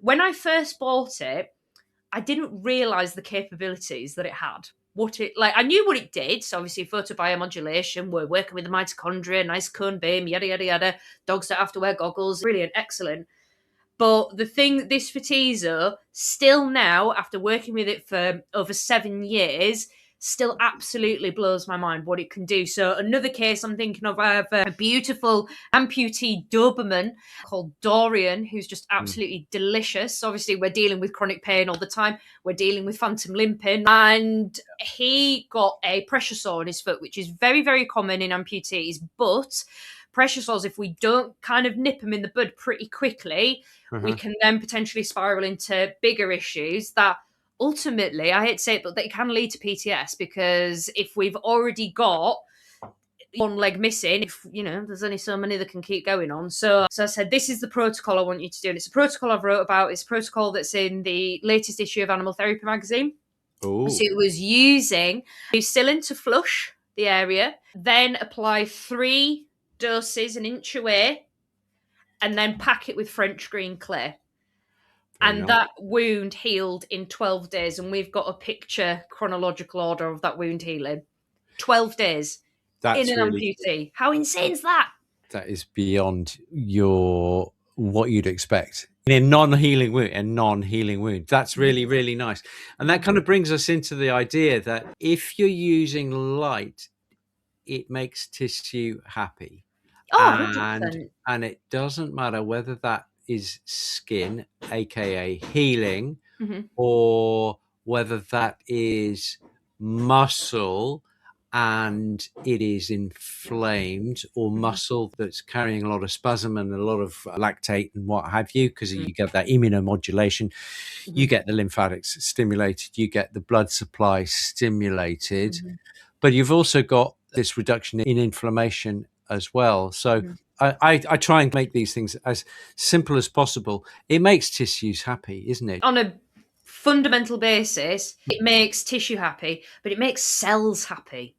when I first bought it, I didn't realize the capabilities that it had. I knew what it did. So obviously, photobiomodulation, we're working with the mitochondria, nice cone beam, yada yada yada. Dogs don't have to wear goggles. Brilliant, excellent. But the thing that this Photizo, still now, after working with it for over 7 years, still absolutely blows my mind what it can do. So another case I'm thinking of, I have a beautiful amputee Doberman called Dorian, who's just absolutely delicious. Obviously, we're dealing with chronic pain all the time. We're dealing with phantom limping. And he got a pressure sore in his foot, which is very, very common in amputees. But pressure sores, if we don't kind of nip them in the bud pretty quickly, we can then potentially spiral into bigger issues that ultimately, I hate to say it, but they can lead to PTS, because if we've already got one leg missing, if there's only so many that can keep going on. So I said, this is the protocol I want you to do. And it's a protocol I've wrote about. It's a protocol that's in the latest issue of Animal Therapy magazine. Ooh. So it was using penicillin to flush the area, then apply 3 doses an inch away, and then pack it with French green clay. And that wound healed in 12 days. And we've got a picture chronological order of that wound healing. 12 days in an amputee. How insane is that? That is beyond what you'd expect in a non-healing wound. That's really, really nice. And that kind of brings us into the idea that if you're using light, it makes tissue happy. Oh, 100%. And it doesn't matter whether that is skin, aka healing, or whether that is muscle and it is inflamed, or muscle that's carrying a lot of spasm and a lot of lactate and what have you, because you get that immunomodulation, you get the lymphatics stimulated, you get the blood supply stimulated, but you've also got this reduction in inflammation as well. So I try and make these things as simple as possible. It makes tissues happy, isn't it? On a fundamental basis, it makes tissue happy, but it makes cells happy.